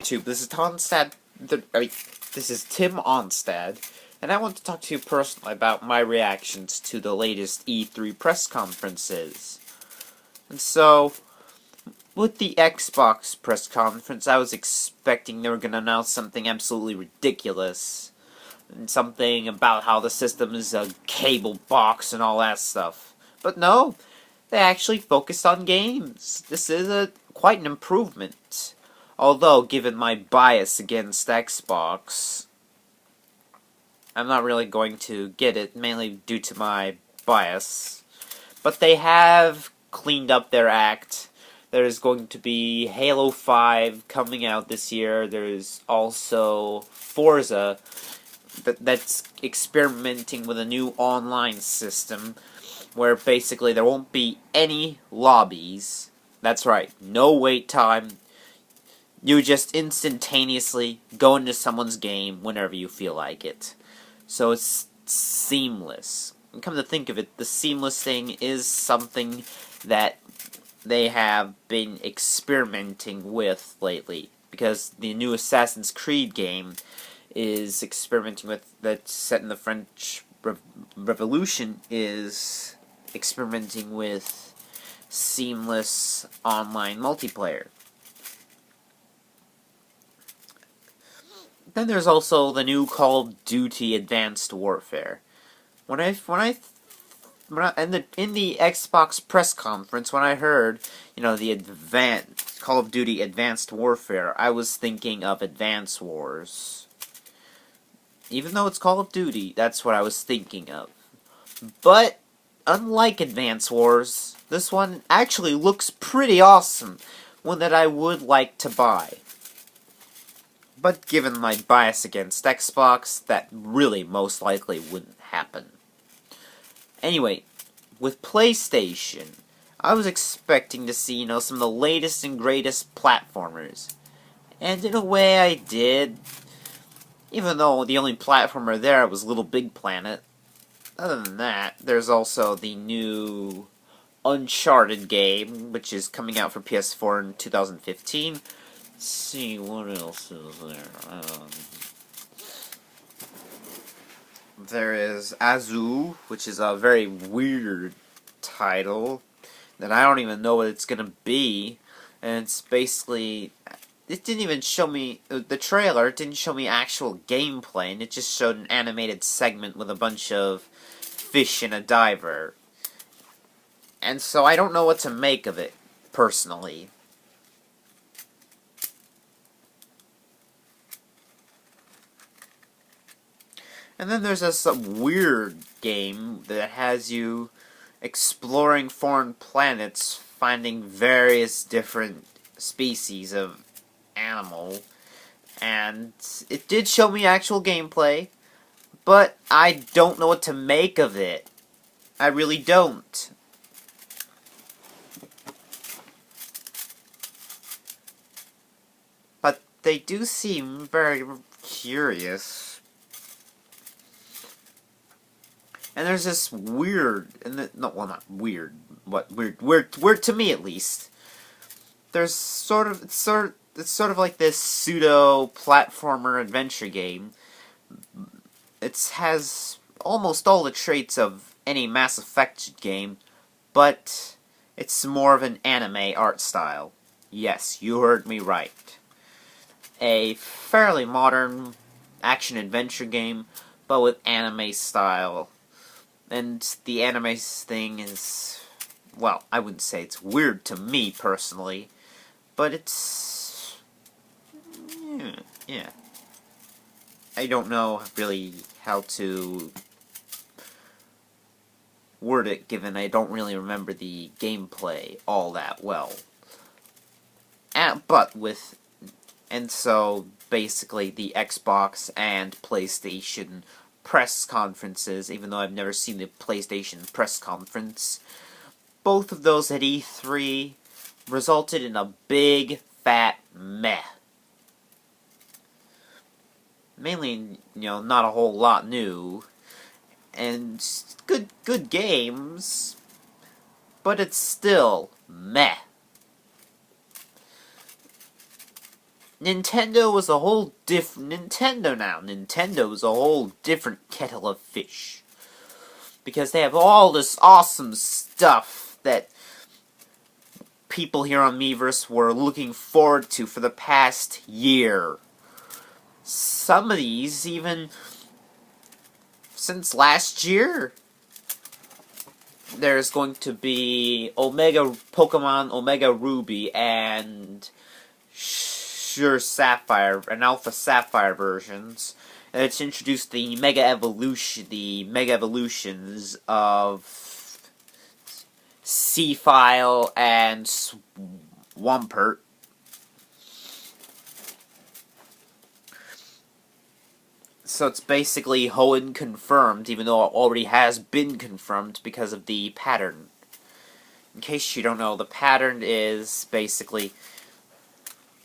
YouTube. This is this is Tim Onstad, and I want to talk to you personally about my reactions to the latest E3 press conferences. And so, with the Xbox press conference, I was expecting they were going to announce something absolutely ridiculous. And something about how the system is a cable box and all that stuff. But no, they actually focused on games. This is quite an improvement. Although, given my bias against Xbox, I'm not really going to get it, mainly due to my bias. But they have cleaned up their act. There's going to be Halo 5 coming out this year. There's also Forza that's experimenting with a new online system where basically there won't be any lobbies. That's right, no wait time. You just instantaneously go into someone's game whenever you feel like it. So it's seamless. And come to think of it, the seamless thing is something that they have been experimenting with lately. Because the new Assassin's Creed game is experimenting with, that's set in the French Revolution, is experimenting with seamless online multiplayer. Then there's also the new Call of Duty Advanced Warfare. In the Xbox press conference, when I heard, the Call of Duty Advanced Warfare, I was thinking of Advance Wars. Even though it's Call of Duty, that's what I was thinking of. But unlike Advance Wars, this one actually looks pretty awesome. One that I would like to buy. But given my bias against Xbox, that really most likely wouldn't happen. Anyway, with PlayStation, I was expecting to see, some of the latest and greatest platformers. And in a way I did. Even though the only platformer there was Little Big Planet. Other than that, there's also the new Uncharted game, which is coming out for PS4 in 2015. Let's see, what else is there? There is Azu, which is a very weird title that I don't even know what it's gonna be. And it's basically, it didn't even show me, the trailer didn't show me actual gameplay, and it just showed an animated segment with a bunch of fish and a diver. And so I don't know what to make of it, personally. And then there's this weird game that has you exploring foreign planets, finding various different species of animal. And it did show me actual gameplay, but I don't know what to make of it. I really don't. But they do seem very curious. And there's this weird, not weird, but weird to me at least. There's it's sort of like this pseudo platformer adventure game. It has almost all the traits of any Mass Effect game, but it's more of an anime art style. Yes, you heard me right. A fairly modern action-adventure game, but with anime style. And the anime thing is, well, I wouldn't say it's weird to me, personally, but it's, yeah. I don't know really how to word it, given I don't really remember the gameplay all that well. And so, basically, the Xbox and PlayStation press conferences, even though I've never seen the PlayStation press conference, both of those at E3 resulted in a big, fat meh. Mainly, not a whole lot new, and good games, but it's still meh. Nintendo is a whole different Nintendo now. Nintendo is a whole different kettle of fish. Because they have all this awesome stuff that people here on Miiverse were looking forward to for the past year. Some of these even since last year. There's going to be Pokemon Omega Ruby and Sure Sapphire, and Alpha Sapphire versions. And it's introduced the Mega Evolutions of Seafile and Swampert. So it's basically Hoenn confirmed, even though it already has been confirmed because of the pattern. In case you don't know, the pattern is basically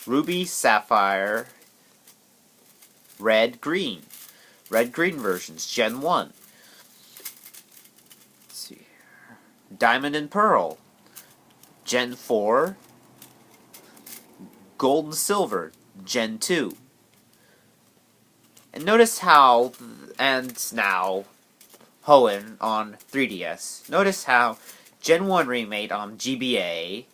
Ruby, Sapphire, Red, Green. Red, Green versions, Gen 1. Let's see here. Diamond and Pearl, Gen 4. Gold and Silver, Gen 2. And notice how, and now, Hoenn on 3DS. Notice how Gen 1 remade on GBA,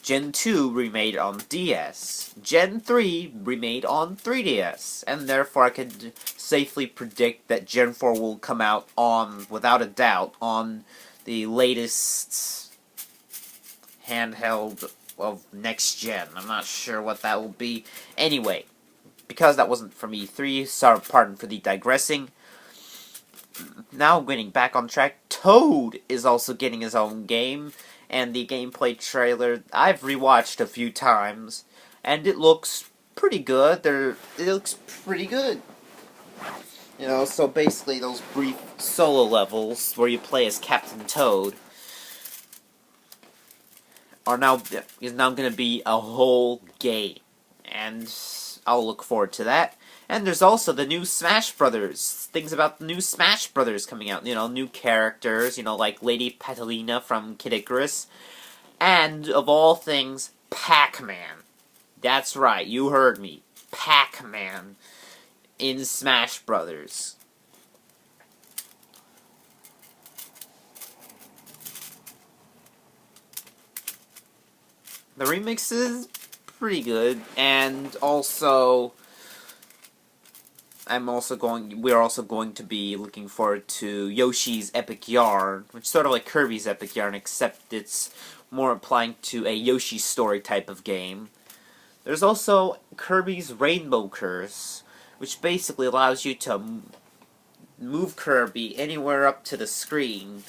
Gen 2 remade on DS, Gen 3 remade on 3DS, and therefore I could safely predict that Gen 4 will come out on, without a doubt, on the latest handheld of next gen. I'm not sure what that will be. Anyway, because that wasn't from E3, sorry, pardon for the digressing. Now getting back on track, Toad is also getting his own game, and the gameplay trailer I've rewatched a few times, and it looks pretty good. It looks pretty good. You know, so basically those brief solo levels where you play as Captain Toad is now going to be a whole game, and I'll look forward to that. And there's also the new Smash Brothers. Things about the new Smash Brothers coming out. You know, new characters, you know, like Lady Petalina from Kid Icarus. And, of all things, Pac-Man. That's right, you heard me. Pac-Man in Smash Brothers. The remix is pretty good, and also we're also going to be looking forward to Yoshi's Epic Yarn, which is sort of like Kirby's Epic Yarn, except it's more applying to a Yoshi story type of game. There's also Kirby's Rainbow Curse, which basically allows you to move Kirby anywhere up to the screen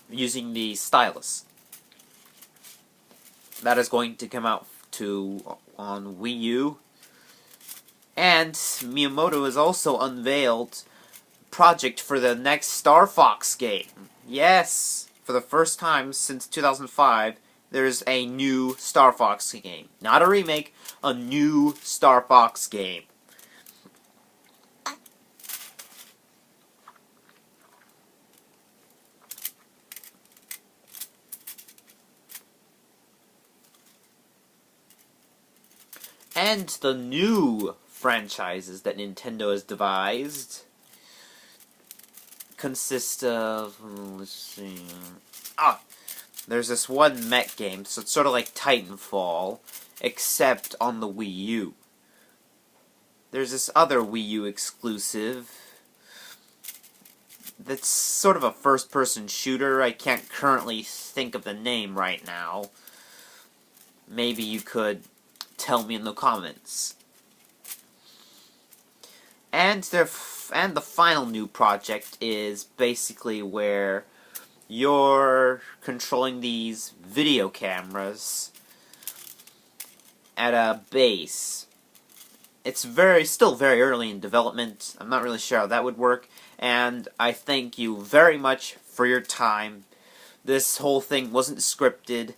using the stylus. That is going to come out on Wii U. And Miyamoto has also unveiled a project for the next Star Fox game. Yes, for the first time since 2005, there's a new Star Fox game. Not a remake, a new Star Fox game. And the new franchises that Nintendo has devised consist of, let's see, there's this one mech game, so it's sort of like Titanfall, except on the Wii U. There's this other Wii U exclusive that's sort of a first-person shooter. I can't currently think of the name right now. Maybe you could tell me in the comments. And the final new project is basically where you're controlling these video cameras at a base. It's still very early in development. I'm not really sure how that would work, and I thank you very much for your time. This whole thing wasn't scripted,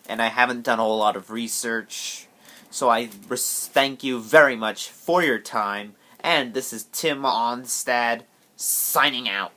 and I haven't done a whole lot of research, so I thank you very much for your time, and this is Tim Onstad, signing out.